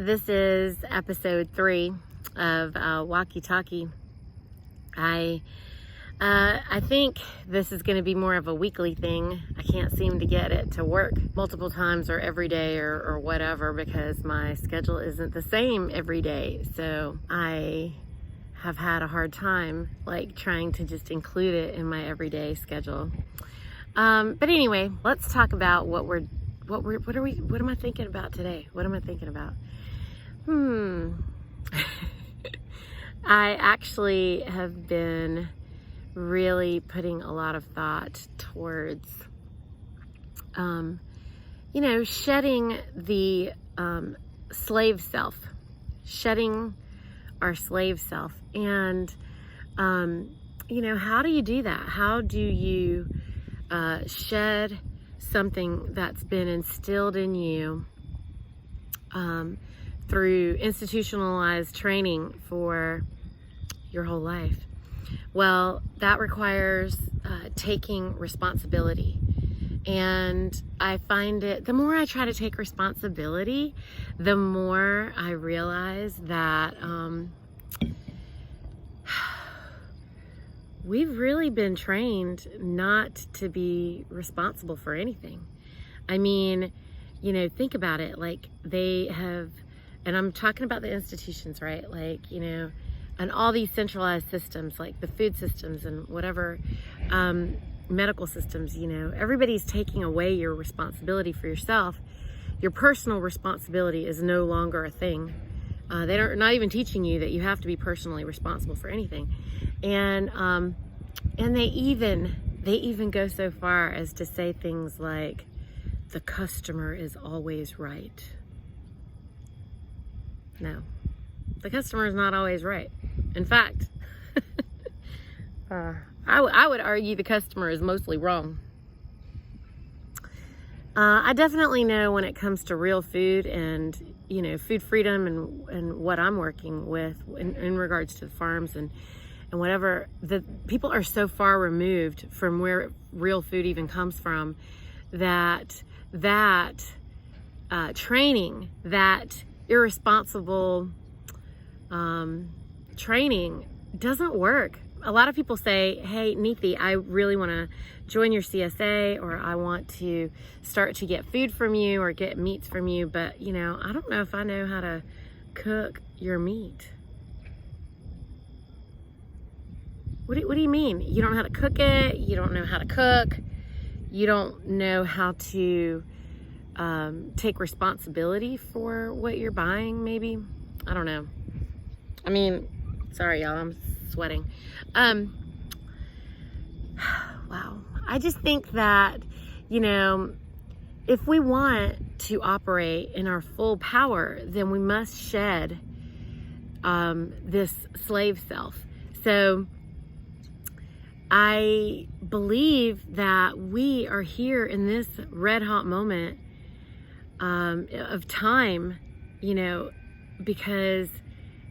this is episode 3 of Walkie Talkie. I think this is going to be more of a weekly thing. I can't seem to get it to work multiple times or every day or whatever, because my schedule isn't the same every day. So I have had a hard time trying to just include it in my everyday schedule. But anyway, let's talk about what am I thinking about today? What am I thinking about? I actually have been really putting a lot of thought towards, shedding the slave self, shedding our slave self. And, how do you do that? How do you shed something that's been instilled in you through institutionalized training for your whole life? Well, that requires taking responsibility. And I find the more I try to take responsibility, the more I realize that we've really been trained not to be responsible for anything. I mean, think about it. They have, and I'm talking about the institutions, right? And all these centralized systems, like the food systems and whatever, medical systems, everybody's taking away your responsibility for yourself. Your personal responsibility is no longer a thing. They're not even teaching you that you have to be personally responsible for anything. And they even go so far as to say things like, the customer is always right. No, the customer is not always right. In fact, I would argue the customer is mostly wrong. I definitely know when it comes to real food and, food freedom and what I'm working with in regards to the farms and whatever, the people are so far removed from where real food even comes from that training, that irresponsible training doesn't work. A lot of people say, hey, Neethi, I really want to join your CSA, or I want to start to get food from you or get meats from you, but I don't know if I know how to cook your meat. What do you mean? You don't know how to cook it? You don't know how to cook? You don't know how to take responsibility for what you're buying, maybe? I don't know. I mean, sorry, y'all, I'm sweating. Wow. I just think that, if we want to operate in our full power, then we must shed this slave self. So I believe that we are here in this red hot moment of time, because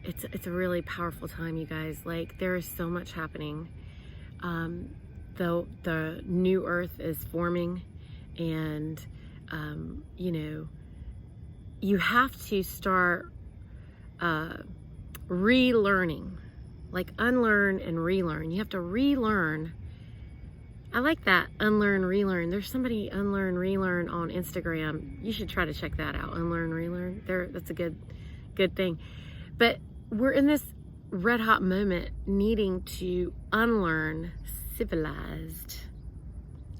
it's a really powerful time, you guys. There is so much happening. The new earth is forming, and you have to start relearning, unlearn and relearn. You have to relearn. I like that, unlearn, relearn. There's somebody, unlearn, relearn, on Instagram. You should try to check that out. Unlearn, relearn. That's a good thing. But we're in this red hot moment needing to unlearn civilized.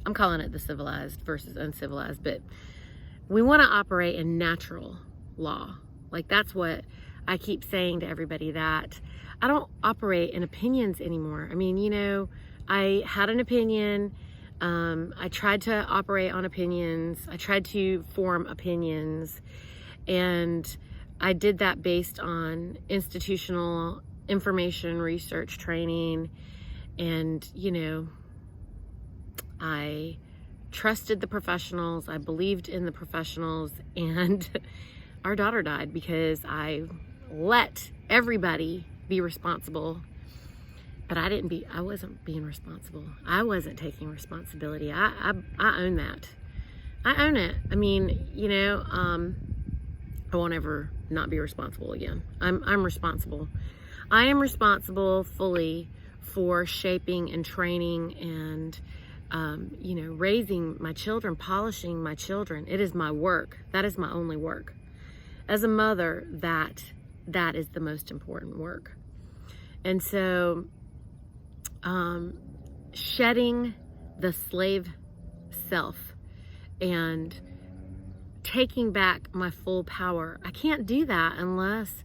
I'm calling it the civilized versus uncivilized, but we want to operate in natural law. That's what I keep saying to everybody, that I don't operate in opinions anymore. I mean, I had an opinion. I tried to operate on opinions. I tried to form opinions, and I did that based on institutional information, research, training, and, I trusted the professionals. I believed in the professionals, and our daughter died because I let everybody be responsible, but I wasn't being responsible. I wasn't taking responsibility. I own that. I own it. I mean, I won't ever not be responsible again. I'm responsible. I am responsible fully for shaping and training and, raising my children, polishing my children. It is my work. That is my only work. As a mother, that is the most important work. And so, shedding the slave self and taking back my full power. I can't do that unless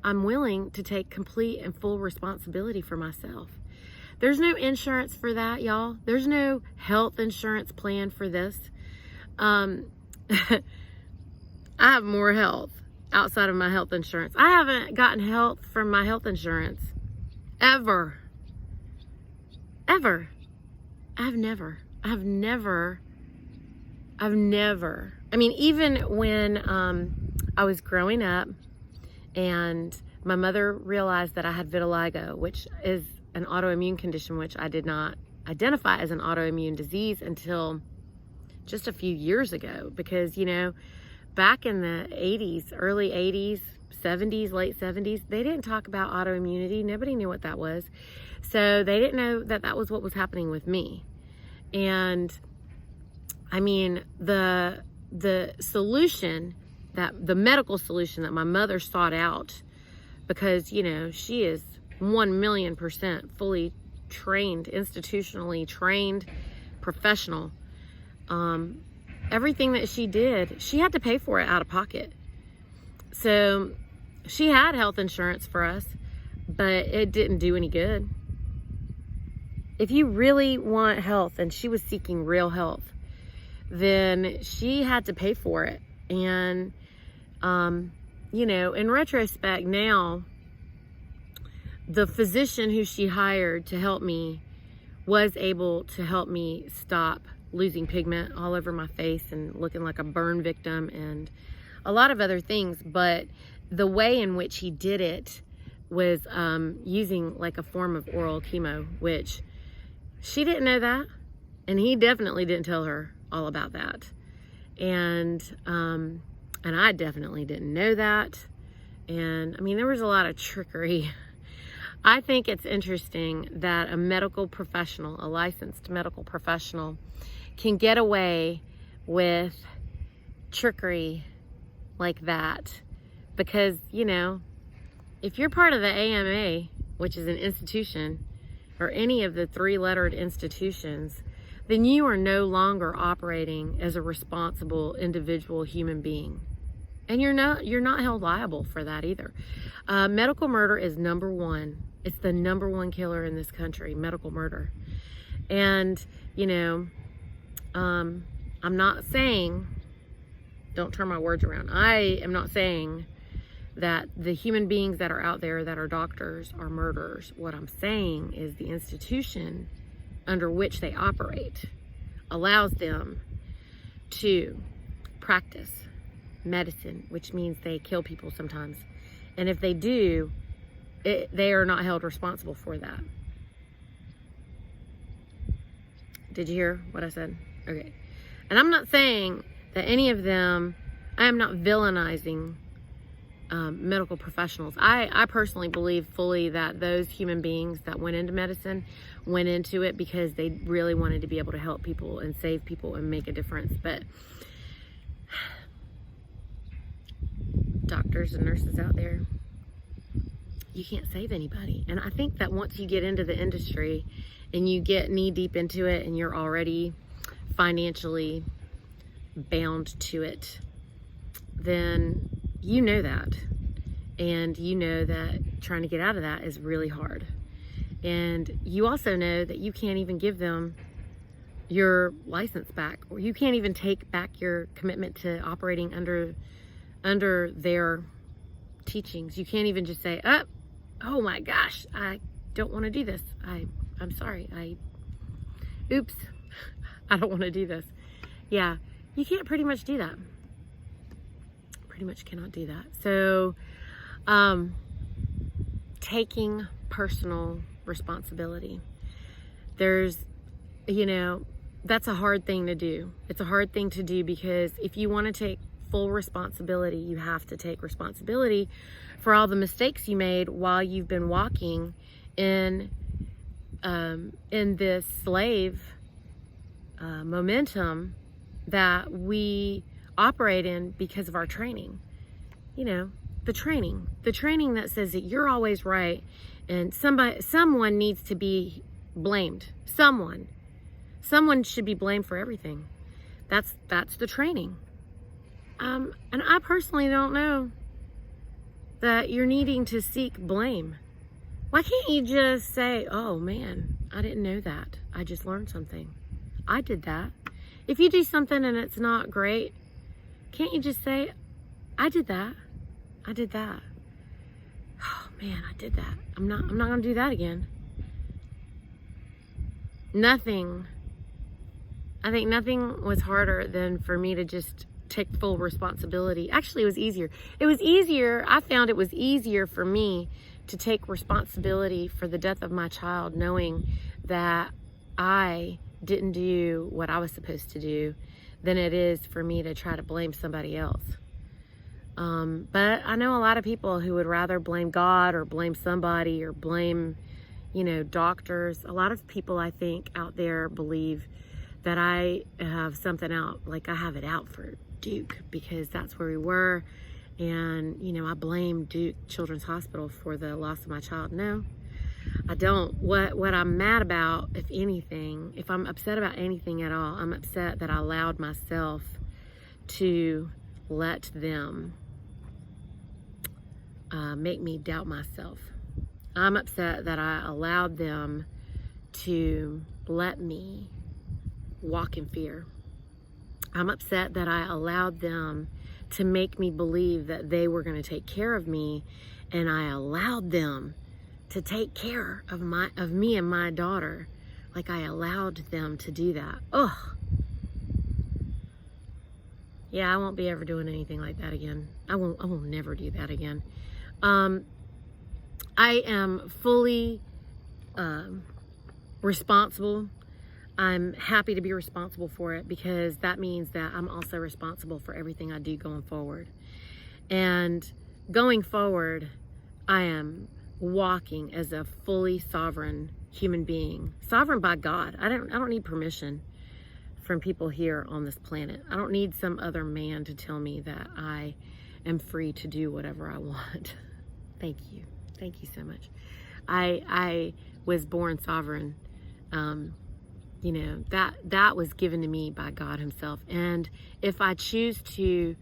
I'm willing to take complete and full responsibility for myself. There's no insurance for that, y'all. There's no health insurance plan for this. I have more health outside of my health insurance. I haven't gotten health from my health insurance ever. I've never. I mean, even when I was growing up and my mother realized that I had vitiligo, which is an autoimmune condition, which I did not identify as an autoimmune disease until just a few years ago, because, back in the 80s, early 80s, 70s, late 70s, they didn't talk about autoimmunity. Nobody knew what that was. So they didn't know that that was what was happening with me. And I mean, the solution, that the medical solution that my mother sought out, because, she is 1,000,000% fully trained, institutionally trained professional. Everything that she did, she had to pay for it out of pocket. So she had health insurance for us, but it didn't do any good. If you really want health, and she was seeking real health, then she had to pay for it. And, in retrospect now, the physician who she hired to help me was able to help me stop losing pigment all over my face and looking like a burn victim and a lot of other things. But the way in which he did it was using like a form of oral chemo, which she didn't know that, and he definitely didn't tell her all about that. And I definitely didn't know that. And I mean, there was a lot of trickery. I think it's interesting that a medical professional, a licensed medical professional, can get away with trickery like that. Because, if you're part of the AMA, which is an institution, or any of the three-lettered institutions, then you are no longer operating as a responsible individual human being. And you're not held liable for that either. Medical murder is number one. It's the number one killer in this country, medical murder. And, I'm not saying, don't turn my words around. I am not saying that the human beings that are out there that are doctors are murderers. What I'm saying is the institution under which they operate allows them to practice medicine, which means they kill people sometimes. And if they do, they are not held responsible for that. Did you hear what I said? Okay. And I'm not saying that any of them, I am not villainizing medical professionals. I personally believe fully that those human beings that went into medicine went into it because they really wanted to be able to help people and save people and make a difference. But doctors and nurses out there, you can't save anybody. And I think that once you get into the industry and you get knee deep into it and you're already financially bound to it, then you know that. And you know that trying to get out of that is really hard. And you also know that you can't even give them your license back, or you can't even take back your commitment to operating under their teachings. You can't even just say, oh my gosh, I don't want to do this. I'm sorry. Oops, I don't want to do this. Yeah, you can't pretty much do that. Pretty much cannot do that. So, taking personal responsibility. There's, that's a hard thing to do. It's a hard thing to do because if you want to take full responsibility. You have to take responsibility for all the mistakes you made while you've been walking in this slave momentum that we operate in because of our training. You know, the training that says that you're always right and someone needs to be blamed. Someone should be blamed for everything. That's the training. And I personally don't know that you're needing to seek blame. Why can't you just say, oh man, I didn't know that. I just learned something. I did that. If you do something and it's not great, can't you just say, I did that. I did that. Oh man, I did that. I'm not going to do that again. I think nothing was harder than for me to just take full responsibility. Actually, it was easier. I found it was easier for me to take responsibility for the death of my child, knowing that I didn't do what I was supposed to do, than it is for me to try to blame somebody else. But I know a lot of people who would rather blame God or blame somebody or blame, doctors. A lot of people, I think, out there believe that I have something out, like I have it out for Duke because that's where we were. And, I blame Duke Children's Hospital for the loss of my child. No, I don't. What I'm mad about, if anything, if I'm upset about anything at all, I'm upset that I allowed myself to let them make me doubt myself. I'm upset that I allowed them to let me walk in fear. I'm upset that I allowed them to make me believe that they were going to take care of me, and I allowed them to take care of me and my daughter. Like I allowed them to do that. Ugh. Yeah, I won't be ever doing anything like that again. I will never do that again. I am fully responsible. I'm happy to be responsible for it because that means that I'm also responsible for everything I do going forward. And going forward, I am walking as a fully sovereign human being, sovereign by God. I don't need permission from people here on this planet. I don't need some other man to tell me that I am free to do whatever I want. Thank you so much. I was born sovereign. That was given to me by God himself. And if I choose to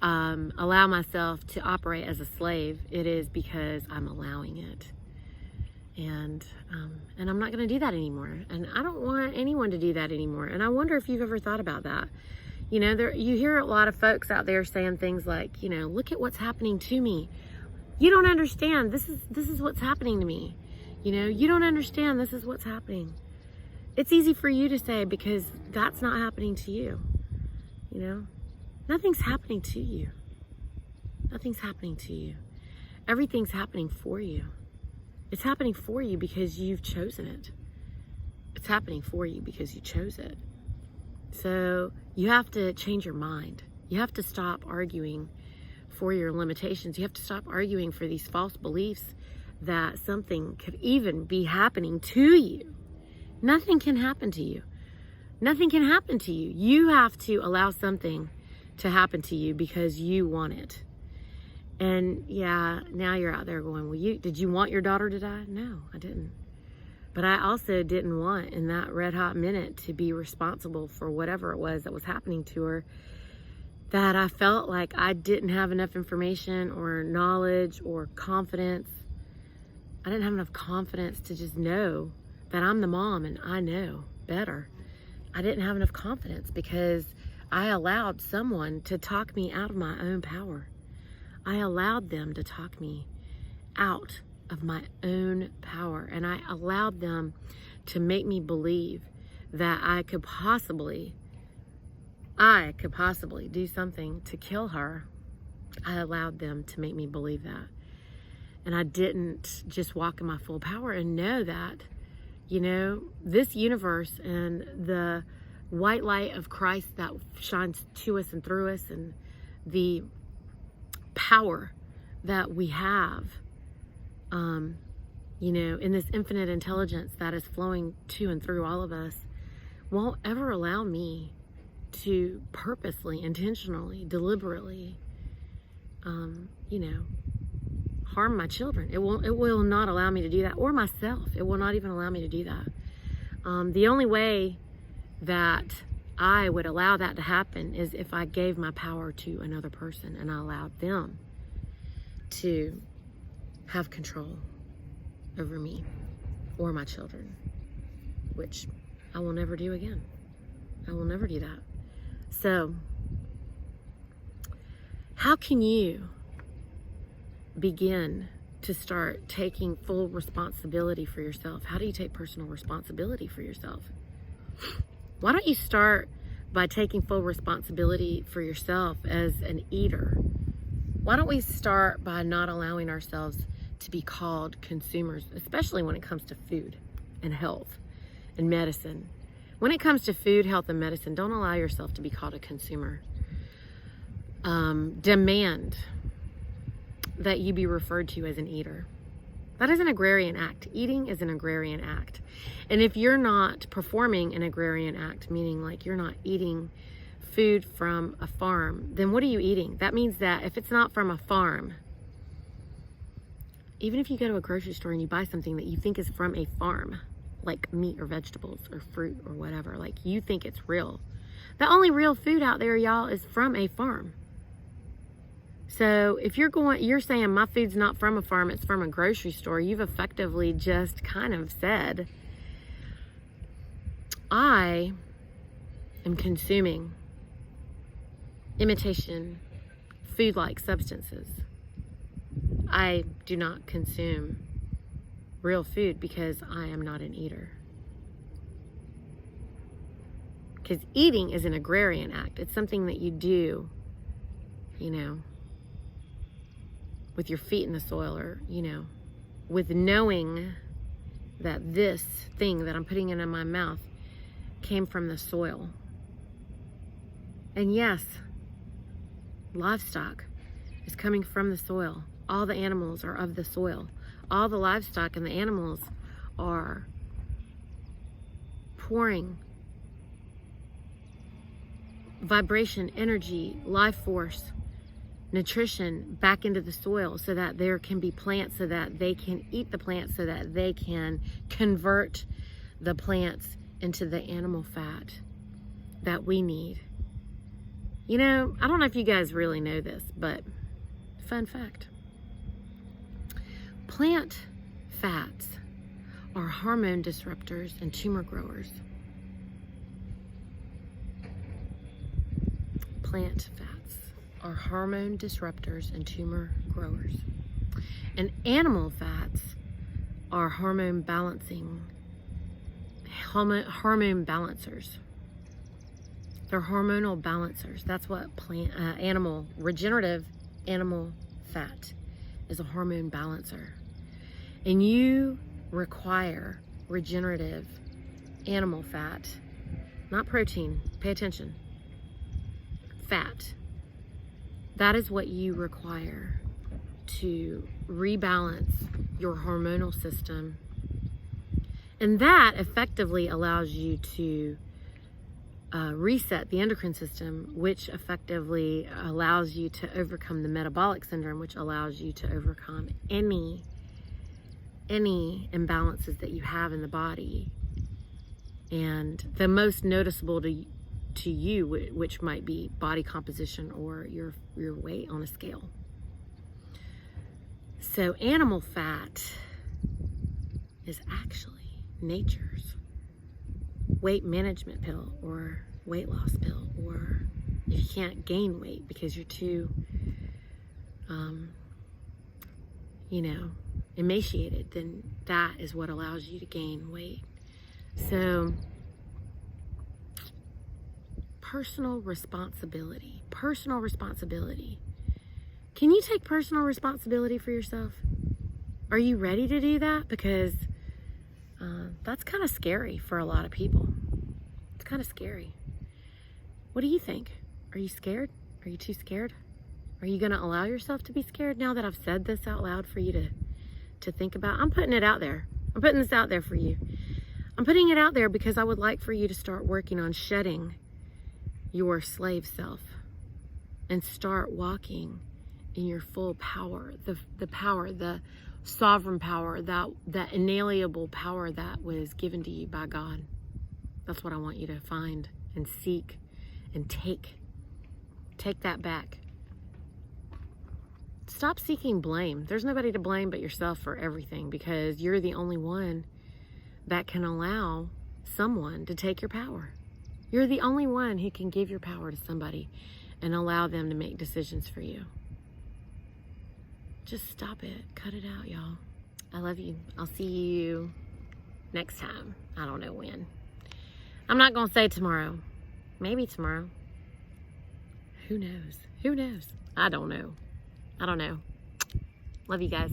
allow myself to operate as a slave, it is because I'm allowing it. And I'm not going to do that anymore. And I don't want anyone to do that anymore. And I wonder if you've ever thought about that. You hear a lot of folks out there saying things like, look at what's happening to me. You don't understand. This is what's happening to me. You don't understand. This is what's happening. It's easy for you to say because that's not happening to you. Nothing's happening to you. Nothing's happening to you. Everything's happening for you. It's happening for you because you've chosen it. It's happening for you because you chose it. So you have to change your mind. You have to stop arguing for your limitations. You have to stop arguing for these false beliefs that something could even be happening to you. Nothing can happen to you. Nothing can happen to you. You have to allow something to happen to you because you want it. And yeah, now you're out there going, well, did you want your daughter to die? No, I didn't. But I also didn't want in that red hot minute to be responsible for whatever it was that was happening to her, that I felt like I didn't have enough information or knowledge or confidence. I didn't have enough confidence to just know that I'm the mom and I know better. I didn't have enough confidence because I allowed someone to talk me out of my own power. I allowed them to talk me out of my own power. And I allowed them to make me believe that I could possibly do something to kill her. I allowed them to make me believe that. And I didn't just walk in my full power and know that, this universe and the white light of Christ that shines to us and through us, and the power that we have, in this infinite intelligence that is flowing to and through all of us, won't ever allow me to purposely, intentionally, deliberately, harm my children. It will not allow me to do that, or myself. It will not even allow me to do that. The only way that I would allow that to happen is if I gave my power to another person and I allowed them to have control over me or my children, which I will never do again. I will never do that. So, how can you begin to start taking full responsibility for yourself? How do you take personal responsibility for yourself? Why don't you start by taking full responsibility for yourself as an eater? Why don't we start by not allowing ourselves to be called consumers, especially when it comes to food and health and medicine? When it comes to food, health, and medicine, don't allow yourself to be called a consumer. Demand that you be referred to as an eater. That is an agrarian act. Eating is an agrarian act. And if you're not performing an agrarian act, meaning like you're not eating food from a farm, then what are you eating? That means that if it's not from a farm, even if you go to a grocery store and you buy something that you think is from a farm, like meat or vegetables or fruit or whatever, like you think it's real. The only real food out there, y'all, is from a farm. So if you're saying my food's not from a farm, it's from a grocery store, you've effectively just kind of said, I am consuming imitation food-like substances. I do not consume real food because I am not an eater. Because eating is an agrarian act. It's something that you do, with your feet in the soil, or, with knowing that this thing that I'm putting into my mouth came from the soil. And yes, livestock is coming from the soil. All the animals are of the soil. All the livestock and the animals are pouring vibration, energy, life force, nutrition back into the soil so that there can be plants, so that they can eat the plants, so that they can convert the plants into the animal fat that we need. I don't know if you guys really know this, but fun fact. Plant fats are hormone disruptors and tumor growers. Plant fats are hormone disruptors and tumor growers. And animal fats are hormone balancers. They're hormonal balancers. That's what regenerative animal fat is, a hormone balancer. And you require regenerative animal fat, not protein. Pay attention. Fat. That is what you require to rebalance your hormonal system. And that effectively allows you to reset the endocrine system, which effectively allows you to overcome the metabolic syndrome, which allows you to overcome any imbalances that you have in the body. And the most noticeable to you, which might be body composition or your weight on a scale. So animal fat is actually nature's weight management pill or weight loss pill, or if you can't gain weight because you're too emaciated, then that is what allows you to gain weight. So personal responsibility. Can you take personal responsibility for yourself? Are you ready to do that? Because that's kind of scary for a lot of people. It's kind of scary. What do you think? Are you scared? Are you too scared? Are you going to allow yourself to be scared now that I've said this out loud for you to think about? I'm putting it out there. I'm putting this out there for you. I'm putting it out there because I would like for you to start working on shedding your slave self and start walking in your full power, the power, the sovereign power, that inalienable power that was given to you by God. That's what I want you to find and seek and take that back. Stop seeking blame. There's nobody to blame but yourself for everything, because you're the only one that can allow someone to take your power. You're the only one who can give your power to somebody and allow them to make decisions for you. Just stop it. Cut it out, y'all. I love you. I'll see you next time. I don't know when. I'm not going to say tomorrow. Maybe tomorrow. Who knows? Who knows? I don't know. Love you guys.